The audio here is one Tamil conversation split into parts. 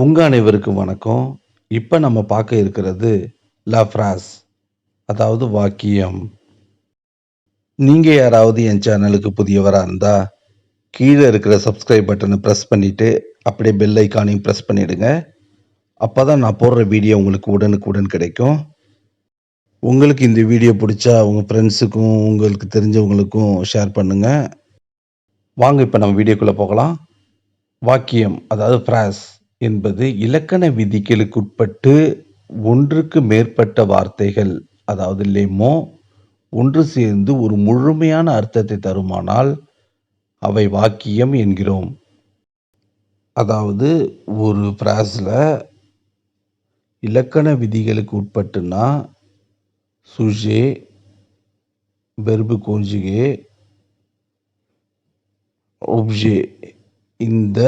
உங்க அனைவருக்கும் வணக்கம். இப்ப நம்ம பார்க்க இருக்கிறது லா ஃப்ராஸ் அதாவது வாக்கியம். நீங்க யாராவது என் சேனலுக்கு புதியவரா இருந்தா, கீழ இருக்கிற சப்ஸ்கிரைப் பட்டன பிரஸ் பண்ணிட்டு, அப்படியே பெல் ஐகானையும் பிரஸ் பண்ணிடுங்க. அப்பதான் நான் போடுற வீடியோ உங்களுக்கு உடனுக்குடன் கிடைக்கும். உங்களுக்கு இந்த வீடியோ பிடிச்சா உங்க ஃப்ரெண்ட்ஸுக்கும், உங்களுக்கு தெரிஞ்சவங்களுக்கும் ஷேர் பண்ணுங்க. வாங்க இப்ப நம்ம வீடியோக்குள்ள போகலாம். வாக்கியம் அதாவது ஃப்ராஸ் என்பது இலக்கண விதிகளுக்குட்பட்டு ஒன்றுக்கு மேற்பட்ட வார்த்தைகள் அதாவது லெம்மோ ஒன்று சேர்ந்து ஒரு முழுமையான அர்த்தத்தை தருமானால் அவை வாக்கியம் என்கிறோம். அதாவது ஒரு ஃப்ராஸில் இலக்கண விதிகளுக்கு உட்பட்டுனா சுஜே, வெர்பு கோஞ்சுகே, ஒப்ஜே இந்த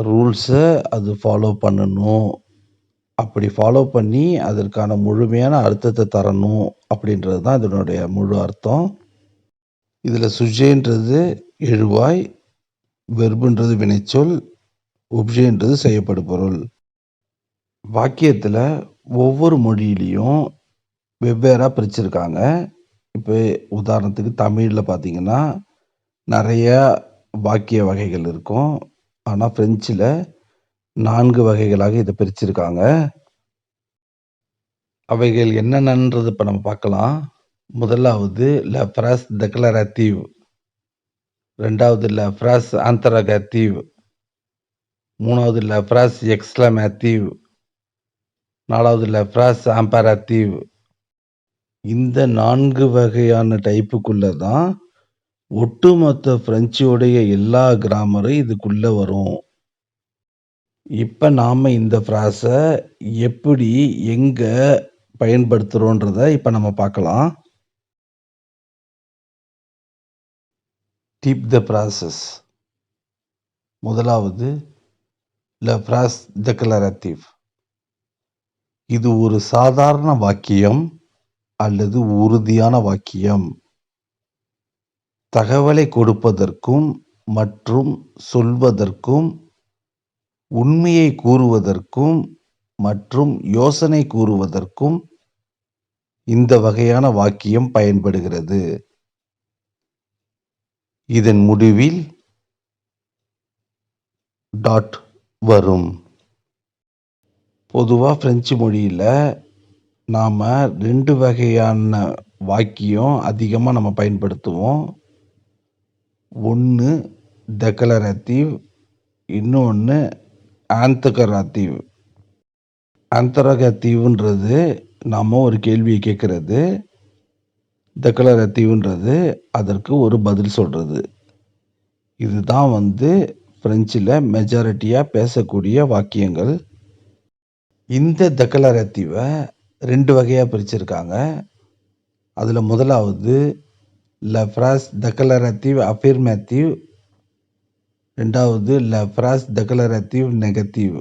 ரூல்ஸை அது ஃபாலோ பண்ணணும். அப்படி ஃபாலோ பண்ணி அதற்கான முழுமையான அர்த்தத்தை தரணும் அப்படின்றது தான் இதனுடைய முழு அர்த்தம். இதில் சுஜேன்றது எழுவாய், வெர்புன்றது வினைச்சொல், ஒப்ஜேன்றது செய்யப்படும் பொருள். வாக்கியத்தில் ஒவ்வொரு மொழியிலையும் வெவ்வேறாக பிரிச்சிருக்காங்க. இப்போ உதாரணத்துக்கு தமிழில் பார்த்தீங்கன்னா நிறைய வாக்கிய வகைகள் இருக்கும். ஆனால் ஃப்ரெஞ்சில் 4 வகைகளாக இதை பிரிச்சிருக்காங்க. அவைகள் என்னென்னன்றது இப்போ நம்ம பார்க்கலாம். முதலாவது ல ஃப்ராஸ் டெக்லரேட்டிவ், ரெண்டாவது ல ஃப்ராஸ் இன்டரோகேட்டிவ், மூணாவது ல ஃப்ராஸ் எக்ஸ்க்ளமேட்டிவ், நாலாவது ல ஃப்ராஸ் இம்பேரேட்டிவ். இந்த 4 வகையான டைப்புக்குள்ள தான் ஒட்டுமொத்த பிரெஞ்சோடைய எல்லா கிராமரும் இதுக்குள்ள வரும். இப்ப நாம இந்த ஃப்ராஸை எப்படி எங்க பயன்படுத்துறோன்றத இப்ப நம்ம பார்க்கலாம். Dip the process. முதலாவது ல ஃப்ராஸ் டெக்லரேட்டிவ். இது ஒரு சாதாரண வாக்கியம் அல்லது உறுதியான வாக்கியம். தகவலை கொடுப்பதற்கும் மற்றும் சொல்வதற்கும், உண்மையை கூறுவதற்கும் மற்றும் யோசனை கூறுவதற்கும் இந்த வகையான வாக்கியம் பயன்படுகிறது. இதன் முடிவில் டாட் வரும். பொதுவாக பிரெஞ்சு மொழியில் நாம் 2 வகையான வாக்கியம் அதிகமாக நம்ம பயன்படுத்துவோம். ஒன்று டெக்லரேட்டிவ், இன்னொன்று ஆன்தகராட்டிவ். ஆன்தரோகேட்டிவ்ன்றது நாம் ஒரு கேள்வியை கேட்குறது, டெக்லரேட்டிவ்ன்றது அதற்கு ஒரு பதில் சொல்கிறது. இதுதான் பிரெஞ்சில் மெஜாரிட்டியாக பேசக்கூடிய வாக்கியங்கள். இந்த டெக்லரேட்டிவை 2 வகையாக பிரிச்சிருக்காங்க. அதில் முதலாவது ல ஃப்ராஸ் டெக்லரேட்டிவ் அஃபிர்மேட்டிவ், ரெண்டாவது ல ஃப்ராஸ் டெக்லரேட்டிவ் நெகட்டிவ்.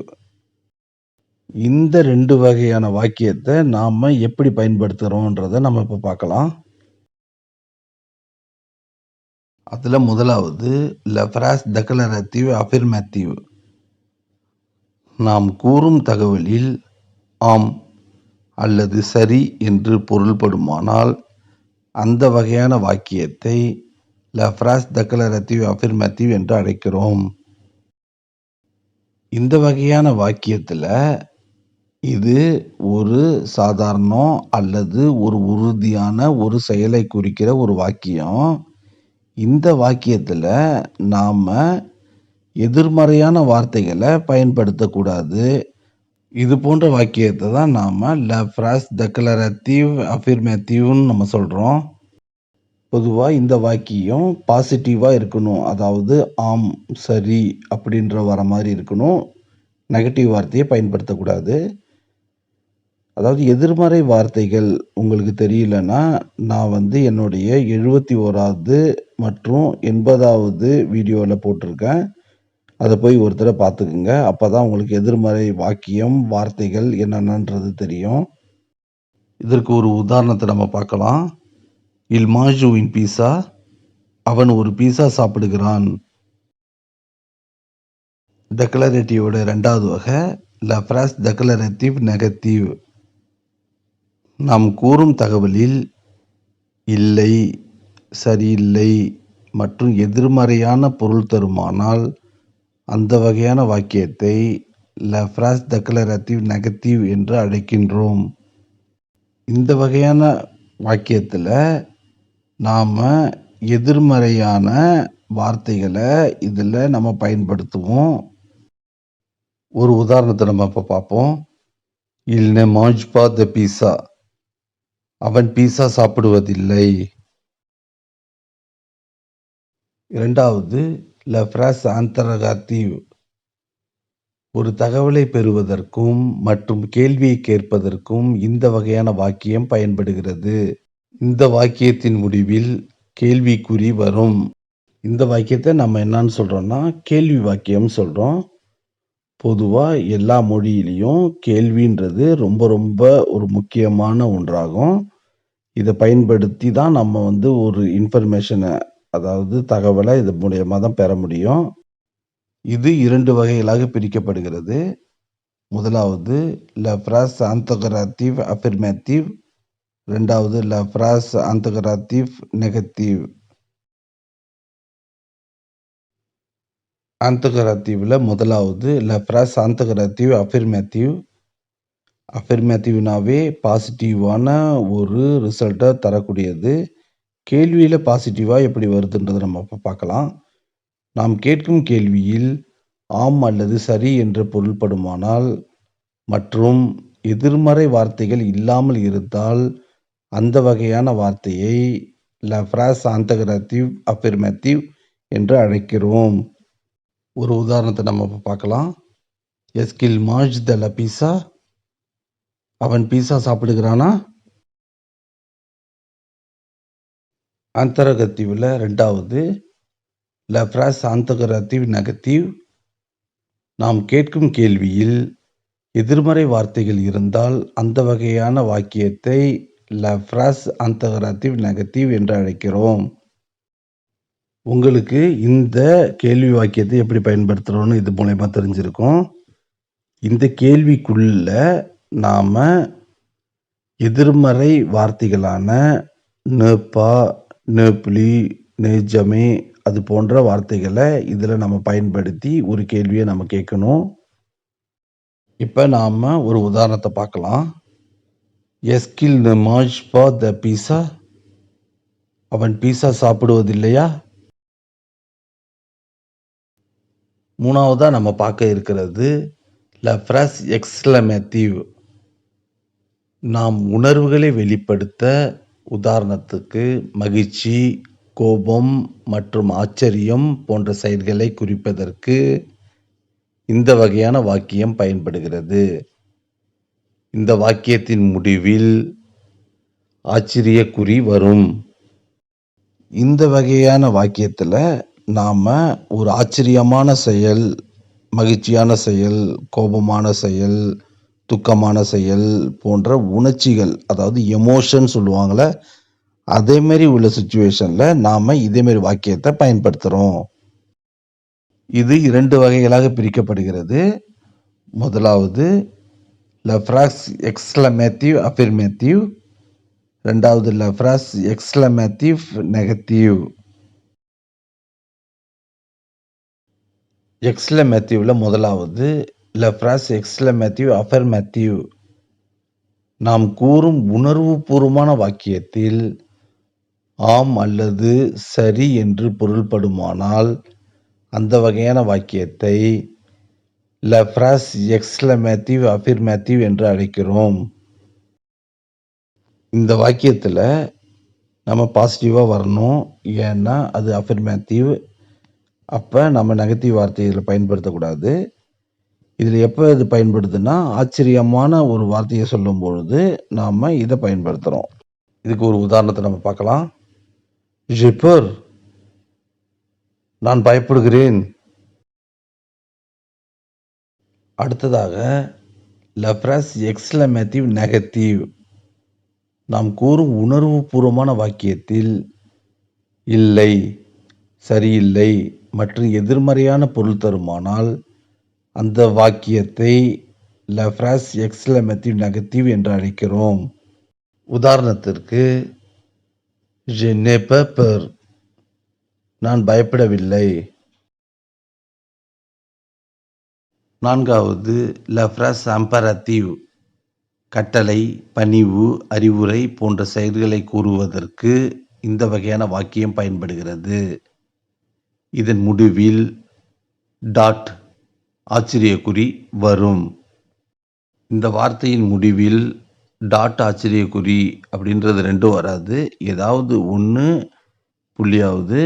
இந்த 2 வகையான வாக்கியத்தை நாம் எப்படி பயன்படுத்துகிறோன்றதை நம்ம இப்போ பார்க்கலாம். அதில் முதலாவது ல ஃப்ராஸ் டெக்லரேட்டிவ் அஃபிர்மேட்டிவ். நாம் கூறும் தகவலில் ஆம் அல்லது சரி என்று பொருள்படுமானால் அந்த வகையான வாக்கியத்தை ல ஃப்ராஸ் டெக்லரேட்டிவ் அஃபிர்மேட்டிவ் என்று அழைக்கிறோம். இந்த வகையான வாக்கியத்தில் இது ஒரு சாதாரணம் அல்லது ஒரு உறுதியான ஒரு செயலை குறிக்கிற ஒரு வாக்கியம். இந்த வாக்கியத்தில் நாம் எதிர்மறையான வார்த்தைகளை பயன்படுத்தக்கூடாது. இது போன்ற வாக்கியத்தை தான் நாம் ல ஃப்ராஸ் டெக்லரேட்டிவ் அஃபிர்மேட்டிவ்னு நம்ம சொல்கிறோம். பொதுவாக இந்த வாக்கியம் பாசிட்டிவாக இருக்கணும். அதாவது ஆம், சரி அப்படின்ற வர மாதிரி இருக்கணும். நெகட்டிவ் வார்த்தையை பயன்படுத்தக்கூடாது. அதாவது எதிர்மறை வார்த்தைகள் உங்களுக்கு தெரியலன்னா, நான் என்னுடைய 71வது மற்றும் 80வது வீடியோவில் போட்டிருக்கேன். அதை போய் ஒரு தடவை பார்த்துக்குங்க. அப்போ தான் உங்களுக்கு எதிர்மறை வாக்கியம், வார்த்தைகள் என்னென்னன்றது தெரியும். இதற்கு ஒரு உதாரணத்தை நம்ம பார்க்கலாம். இல் மாஞ்சு உன் பீஸா, அவன் ஒரு பீஸா சாப்பிடுகிறான். டெக்ளரேட்டிவோட 2வது வகை லா ஃப்ராஸ் டெக்ளரேட்டிவ் நெகட்டிவ். நாம் கூறும் தகவலில் இல்லை, சரியில்லை மற்றும் எதிர்மறையான பொருள் தருமானால் அந்த வகையான வாக்கியத்தை லா ஃப்ராஸ் டெக்ளரேட்டிவ் நெகட்டிவ் என்று அழைக்கின்றோம். இந்த வகையான வாக்கியத்தில் நாம் எதிர்மறையான வார்த்தைகளை இதில் நம்ம பயன்படுத்துவோம். ஒரு உதாரணத்தை நம்ம இப்போ பார்ப்போம். Il ne mange pas de pizza. அவன் பீஸா சாப்பிடுவதில்லை. 2வது la phrase interrogative. ஒரு தகவலை பெறுவதற்கும் மற்றும் கேள்வியை கேட்பதற்கும் இந்த வகையான வாக்கியம் பயன்படுகிறது. இந்த வாக்கியத்தின் முடிவில் கேள்விக்குறி வரும். இந்த வாக்கியத்தை நம்ம என்னன்னு சொல்றோம்னா கேள்வி வாக்கியம் சொல்றோம். பொதுவா எல்லா மொழியிலையும் கேள்வின்றது ரொம்ப ரொம்ப ஒரு முக்கியமான ஒன்றாகும். இதை பயன்படுத்தி தான் நம்ம ஒரு இன்ஃபர்மேஷனை, அதாவது தகவலை இது மூலியமா தான் பெற முடியும். இது 2 வகைகளாக பிரிக்கப்படுகிறது. முதலாவது la phrase interrogative affirmative. 2வது la phrase interrogative negative. interrogative-ல முதலாவது la phrase interrogative affirmative. அஃபர்மேட்டிவ்னாவே பாசிட்டிவான ஒரு ரிசல்ட்டை தரக்கூடியது. கேள்வியில் பாசிட்டிவாக எப்படி வருதுன்றதை நம்ம இப்போ பார்க்கலாம். நாம் கேட்கும் கேள்வியில் ஆம் அல்லது சரி என்று பொருள்படுமானால் மற்றும் எதிர்மறை வார்த்தைகள் இல்லாமல் இருந்தால் அந்த வகையான வார்த்தையை லா ஃப்ராஸ் interrogative affirmative என்று அழைக்கிறோம். ஒரு உதாரணத்தை நம்ம இப்போ பார்க்கலாம். Est-ce qu'il mange de la pizza? அவன் பீஸா சாப்பிடுகிறானா? interrogative-ல 2வது la phrase interrogative negative. நாம் கேட்கும் கேள்வியில் எதிர்மறை வார்த்தைகள் இருந்தால் அந்த வகையான வாக்கியத்தை la phrase interrogative negative என்று அழைக்கிறோம். உங்களுக்கு இந்த கேள்வி வாக்கியத்தை எப்படி பயன்படுத்துகிறோன்னு இது மூலயமா தெரிஞ்சிருக்கும். இந்த கேள்விக்குள்ள நாம் எதிர்மறை வார்த்தைகளான ne pas, ne plus, ne jamais அது போன்ற வார்த்தைகளை இதில் நம்ம பயன்படுத்தி ஒரு கேள்வியை நம்ம கேட்கணும். இப்போ நாம் ஒரு உதாரணத்தை பார்க்கலாம். Est-ce qu'il ne mange pas de pizza? அவன் பீஸா சாப்பிடுவதில்லையா? 3வதா நம்ம பார்க்க இருக்கிறது la phrase exclamative. நாம் உணர்வுகளை வெளிப்படுத்த, உதாரணத்துக்கு மகிழ்ச்சி, கோபம் மற்றும் ஆச்சரியம் போன்ற செயல்களை குறிப்பதற்கு இந்த வகையான வாக்கியம் பயன்படுகிறது. இந்த வாக்கியத்தின் முடிவில் ஆச்சரியக்குறி வரும். இந்த வகையான வாக்கியத்தில் நாம் ஒரு ஆச்சரியமான செயல், மகிழ்ச்சியான செயல், கோபமான செயல், துக்கமான செயல் போன்ற உணர்ச்சிகள், அதாவது எமோஷன் சொல்லுவாங்கள்ல, அதேமாரி உள்ள சுச்சுவேஷனில் நாம் இதேமாரி வாக்கியத்தை பயன்படுத்துகிறோம். இது 2 வகைகளாக பிரிக்கப்படுகிறது. முதலாவது la phrase exclamative affirmative. 2வது la phrase exclamative negative. எக்ஸ்க்ளமேட்டிவ்ல முதலாவது la phrase exclamative affirmative. நாம் கூறும் உணர்வுபூர்வமான வாக்கியத்தில் ஆம் அல்லது சரி என்று பொருள்படுமானால் அந்த வகையான வாக்கியத்தை la phrase exclamative affirmative என்று அழைக்கிறோம். இந்த வாக்கியத்தில் நம்ம பாசிட்டிவாக வரணும், ஏன்னா அது அஃபர்மேட்டிவ். அப்போ நம்ம நெகட்டிவ் வார்த்தை இதில் பயன்படுத்தக்கூடாது. இதில் எப்போ இது பயன்படுதுன்னா ஆச்சரியமான ஒரு வார்த்தையை சொல்லும் பொழுது நாம் இதை பயன்படுத்துகிறோம். இதுக்கு ஒரு உதாரணத்தை நம்ம பார்க்கலாம். J'ai peur. நான் பயப்படுகிறேன். அடுத்ததாக la phrase exclamative negative. நாம் கூறும் உணர்வுபூர்வமான வாக்கியத்தில் இல்லை, சரியில்லை மற்றும் எதிர்மறையான பொருள் தருமானால் அந்த வாக்கியத்தை la phrase exclamative negative என்று அழைக்கிறோம். உதாரணத்திற்கு je n'ai pas peur. நான் பயப்படவில்லை. 4வது la phrase impérative கட்டளை, பணிவு, அறிவுரை போன்ற செயல்களை கூறுவதற்கு இந்த வகையான வாக்கியம் பயன்படுகிறது. இதன் முடிவில் டாட் ஆச்சரியக்குறி வரும். இந்த வார்த்தையின் முடிவில் டாட் ஆச்சரியக்குறி அப்படின்றது ரெண்டும் வராது. ஏதாவது ஒன்று புள்ளியாவது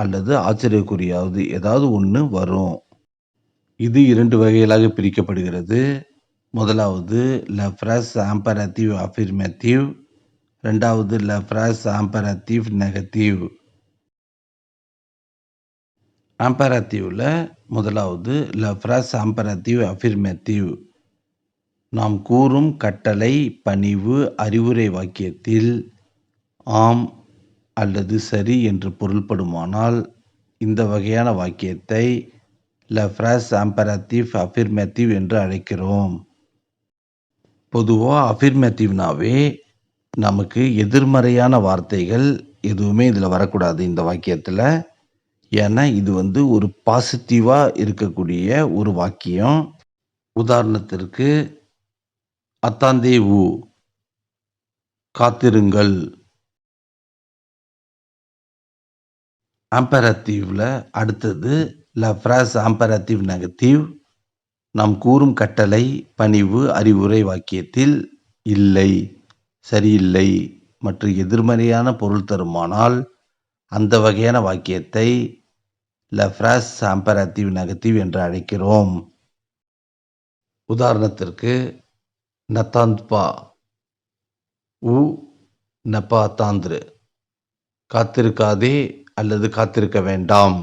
அல்லது ஆச்சரியக்குறியாவது ஏதாவது ஒன்று வரும். இது 2 வகைகளாக பிரிக்கப்படுகிறது. முதலாவது la phrase impérative affirmative, 2வது la phrase impérative negative. impérative-ல முதலாவது la phrase impérative affirmative. நாம் கூறும் கட்டளை, பணிவு, அறிவுரை வாக்கியத்தில் ஆம் அல்லது சரி என்று பொருள்படுமானால் இந்த வகையான வாக்கியத்தை la phrase impérative affirmative என்று அழைக்கிறோம். பொதுவா அஃபிர்மேட்டிவ்னாவே நமக்கு எதிர்மறையான வார்த்தைகள் எதுவுமே இதில் வரக்கூடாது இந்த வாக்கியத்தில். ஏன்னா இது ஒரு பாசிட்டிவாக இருக்கக்கூடிய ஒரு வாக்கியம். உதாரணத்திற்கு அத்தாந்தேவு காத்திருங்கள். ஆம்பரேட்டிவ்ல அடுத்தது la phrase impérative negative. நாம் கூறும் கட்டளை, பணிவு, அறிவுரை வாக்கியத்தில் இல்லை, சரியில்லை மற்றும் எதிர்மறையான பொருள் தருமானால் அந்த வகையான வாக்கியத்தை la phrase impérative negative என்று அழைக்கிறோம். உதாரணத்திற்கு n'attends pas ou ne pas attendre காத்திருக்காதே அல்லது காத்திருக்க வேண்டாம்.